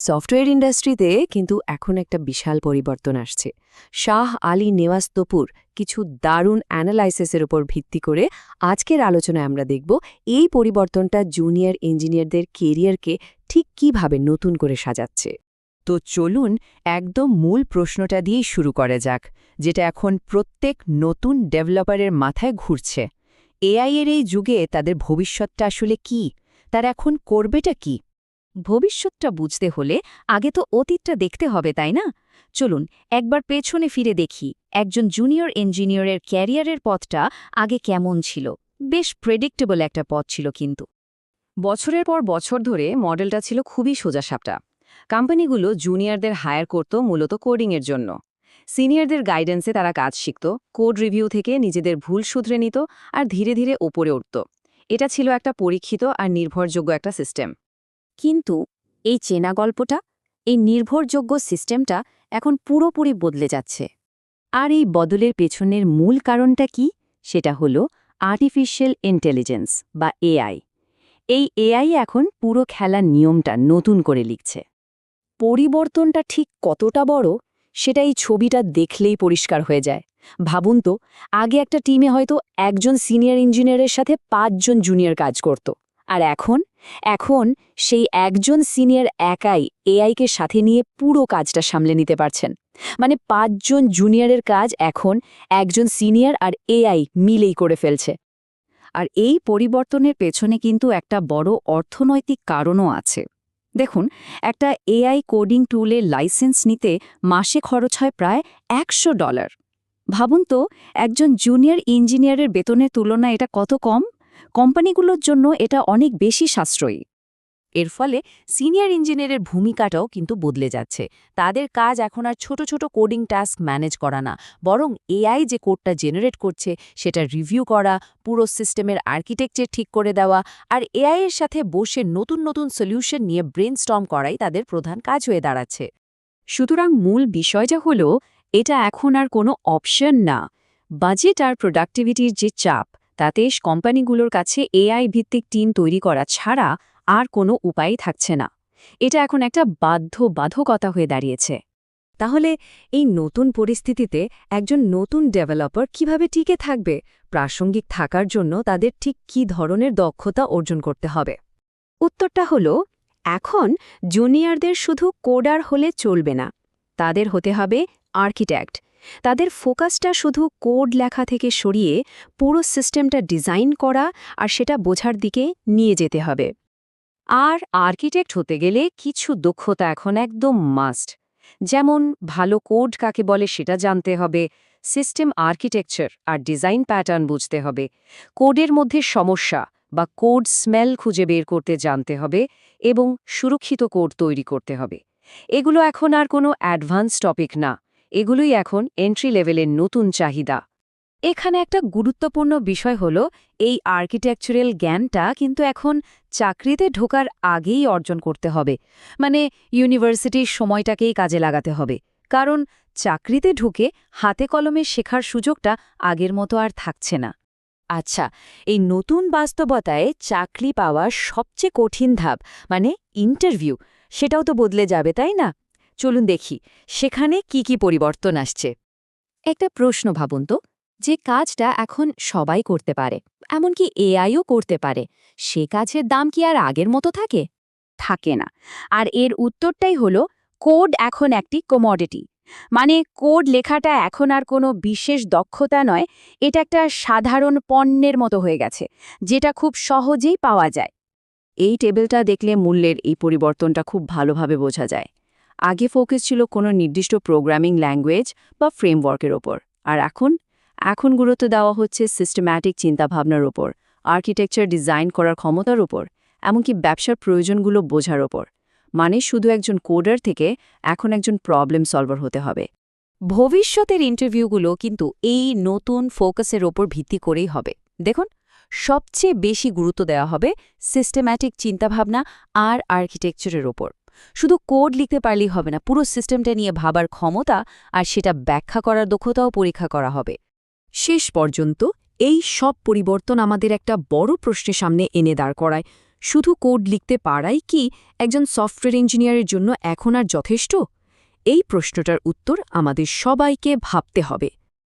Software ইন্ডাস্ট্রিতে কিন্তু এখন একটা বিশাল পরিবর্তন আসছে। শাহ আলী নেওয়াজ তপুর কিছু দারুণ অ্যানালাইসিসের উপর ভিত্তি করে আজকের আলোচনায় আমরা দেখব এই পরিবর্তনটা জুনিয়র ইঞ্জিনিয়ারদের কেরিয়ারকে ঠিক কিভাবে নতুন করে সাজাচ্ছে। তো চলুন একদম মূল প্রশ্নটা দিয়েই শুরু করা যাক, যেটা এখন প্রত্যেক নতুন ডেভেলপারের মাথায় ঘুরছে। এআই এর এই যুগে তাদের ভবিষ্যৎটা আসলে কি? তারা এখন করবেটা কি? ভবিষ্যৎটা বুঝতে হলে আগে তো অতীতটা দেখতে হবে, তাই না? চলুন একবার পেছনে ফিরে দেখি একজন জুনিয়র ইঞ্জিনিয়ারের ক্যারিয়ারের পথটা আগে কেমন ছিল। বেশ প্রেডিক্টেবল একটা পথ ছিল কিন্তু। বছরের পর বছর ধরে মডেলটা ছিল খুবই সোজাসাপটা। কোম্পানিগুলো জুনিয়রদের হায়ার করত মূলত কোডিংয়ের জন্য। সিনিয়রদের গাইডেন্সে তারা কাজ শিখত, কোড রিভিউ থেকে নিজেদের ভুল শুধরে নিত আর ধীরে ধীরে ওপরে উঠত। এটা ছিল একটা পরীক্ষিত আর নির্ভরযোগ্য একটা সিস্টেম। কিন্তু এই চেনা গল্পটা, এই নির্ভরযোগ্য সিস্টেমটা এখন পুরোপুরি বদলে যাচ্ছে। আর এই বদলের পেছনের মূল কারণটা কি? সেটা হলো আর্টিফিশিয়াল ইন্টেলিজেন্স বা এআই। এই এআই এখন পুরো খেলার নিয়মটা নতুন করে লিখছে। পরিবর্তনটা ঠিক কতটা বড় সেটা এই ছবিটা দেখলেই পরিষ্কার হয়ে যায়। ভাবুন তো, আগে একটা টিমে হয়তো একজন সিনিয়র ইঞ্জিনিয়ারের সাথে 5 জন জুনিয়র কাজ করত। আর এখন সেই একজন সিনিয়র একাই এআইকে সাথে নিয়ে পুরো কাজটা সামলে নিতে পারছেন। মানে 5 জন জুনিয়রের কাজ এখন একজন সিনিয়র আর এআই মিলেই করে ফেলছে। আর এই পরিবর্তনের পেছনে কিন্তু একটা বড় অর্থনৈতিক কারণও আছে। দেখুন, একটা এআই কোডিং টুলের লাইসেন্স নিতে মাসে খরচ হয় প্রায় $100। ভাবুন তো, একজন জুনিয়র ইঞ্জিনিয়ারের বেতনের তুলনায় এটা কত কম। কোম্পানিগুলোর জন্য এটা অনেক বেশি সাশ্রয়ী। এর ফলে সিনিয়র ইঞ্জিনিয়ারের ভূমিকাটাও কিন্তু বদলে যাচ্ছে। তাদের কাজ এখন আর ছোট ছোট কোডিং টাস্ক ম্যানেজ করা না, বরং এআই যে কোডটা জেনারেট করছে সেটা রিভিউ করা, পুরো সিস্টেমের আর্কিটেকচার ঠিক করে দেওয়া আর এআই এর সাথে বসে নতুন নতুন সলিউশন নিয়ে ব্রেনস্টর্ম করাই তাদের প্রধান কাজ হয়ে দাঁড়াচ্ছে। সুতরাং মূল বিষয়টা হলো, এটা এখন আর কোনো অপশন না। বাজেট আর প্রোডাক্টিভিটির যে চাপ, তাতে কোম্পানিগুলোর কাছে এআই ভিত্তিক টিম তৈরি করা ছাড়া আর কোনো উপায় থাকছে না। এটা এখন একটা বাধ্যবাধকতা হয়ে দাঁড়িয়েছে। তাহলে এই নতুন পরিস্থিতিতে একজন নতুন ডেভেলপার কিভাবে টিকে থাকবে? প্রাসঙ্গিক থাকার জন্য তাদের ঠিক কী ধরনের দক্ষতা অর্জন করতে হবে? উত্তরটা হলো, এখন জুনিয়রদের শুধু কোডার হলে চলবে না, তাদের হতে হবে আর্কিটেক্ট। তাদের ফোকাসটা শুধু কোড লেখা থেকে সরিয়ে পুরো সিস্টেমটা ডিজাইন করা আর সেটা বোঝার দিকে নিয়ে যেতে হবে। আর আর্কিটেক্ট হতে গেলে কিছু দক্ষতা এখন একদম মাস্ট। যেমন ভালো কোড কাকে বলে সেটা জানতে হবে, সিস্টেম আর্কিটেকচার আর ডিজাইন প্যাটার্ন বুঝতে হবে, কোডের মধ্যে সমস্যা বা কোড স্মেল খুঁজে বের করতে জানতে হবে এবং সুরক্ষিত কোড তৈরি করতে হবে। এগুলো এখন আর কোনো অ্যাডভান্স টপিক না, এগুলোই এখন এন্ট্রি লেভেলের নতুন চাহিদা। এখানে একটা গুরুত্বপূর্ণ বিষয় হলো, এই আর্কিটেকচারাল জ্ঞানটা কিন্তু এখন চাকরিতে ঢোকার আগেই অর্জন করতে হবে। মানে ইউনিভার্সিটির সময়টাকেই কাজে লাগাতে হবে। কারণ চাকরিতে ঢুকে হাতে কলমে শেখার সুযোগটা আগের মতো আর থাকছে না। আচ্ছা, এই নতুন বাস্তবতায় চাকরি পাওয়ার সবচেয়ে কঠিন ধাপ মানে ইন্টারভিউ, সেটাও তো বদলে যাবে, তাই না? চলুন দেখি সেখানে কি কি পরিবর্তন আসছে। একটা প্রশ্ন ভাবুন তো, যে কাজটা এখন সবাই করতে পারে, এমনকি এআইও করতে পারে, সে কাজের দাম কি আর আগের মতো থাকে? থাকে না। আর এর উত্তরটাই হলো, কোড এখন একটি কমোডিটি। মানে কোড লেখাটা এখন আর কোনো বিশেষ দক্ষতা নয়, এটা একটা সাধারণ পণ্যের মতো হয়ে গেছে, যেটা খুব সহজেই পাওয়া যায়। এই টেবিলটা দেখলে মূল্যের এই পরিবর্তনটা খুব ভালোভাবে বোঝা যায়। আগে ফোকাস ছিল কোনো নির্দিষ্ট প্রোগ্রামিং ল্যাঙ্গুয়েজ বা ফ্রেমওয়ার্কের ওপর, আর এখন গুরুত্ব দেওয়া হচ্ছে সিস্টেম্যাটিক চিন্তাভাবনার ওপর, আর্কিটেকচার ডিজাইন করার ক্ষমতার ওপর, এমনকি ব্যবসার প্রয়োজনগুলো বোঝার ওপর। মানে শুধু একজন কোডার থেকে এখন একজন প্রবলেম সলভার হতে হবে। ভবিষ্যতের ইন্টারভিউগুলো কিন্তু এই নতুন ফোকাসের ওপর ভিত্তি করেই হবে। দেখুন, সবচেয়ে বেশি গুরুত্ব দেওয়া হবে সিস্টেম্যাটিক চিন্তাভাবনা আর আর্কিটেকচারের ওপর। শুধু কোড লিখতে পারলেই হবে না, পুরো সিস্টেমটা নিয়ে ভাবার ক্ষমতা আর সেটা ব্যাখ্যা করার দক্ষতাও পরীক্ষা করা হবে। শেষ পর্যন্ত এই সব পরিবর্তন আমাদের একটা বড় প্রশ্নের সামনে এনে দাঁড় করায়। শুধু কোড লিখতে পারাই কি একজন সফটওয়্যার ইঞ্জিনিয়ারের জন্য এখন আর যথেষ্ট? এই প্রশ্নটার উত্তর আমাদের সবাইকে ভাবতে হবে।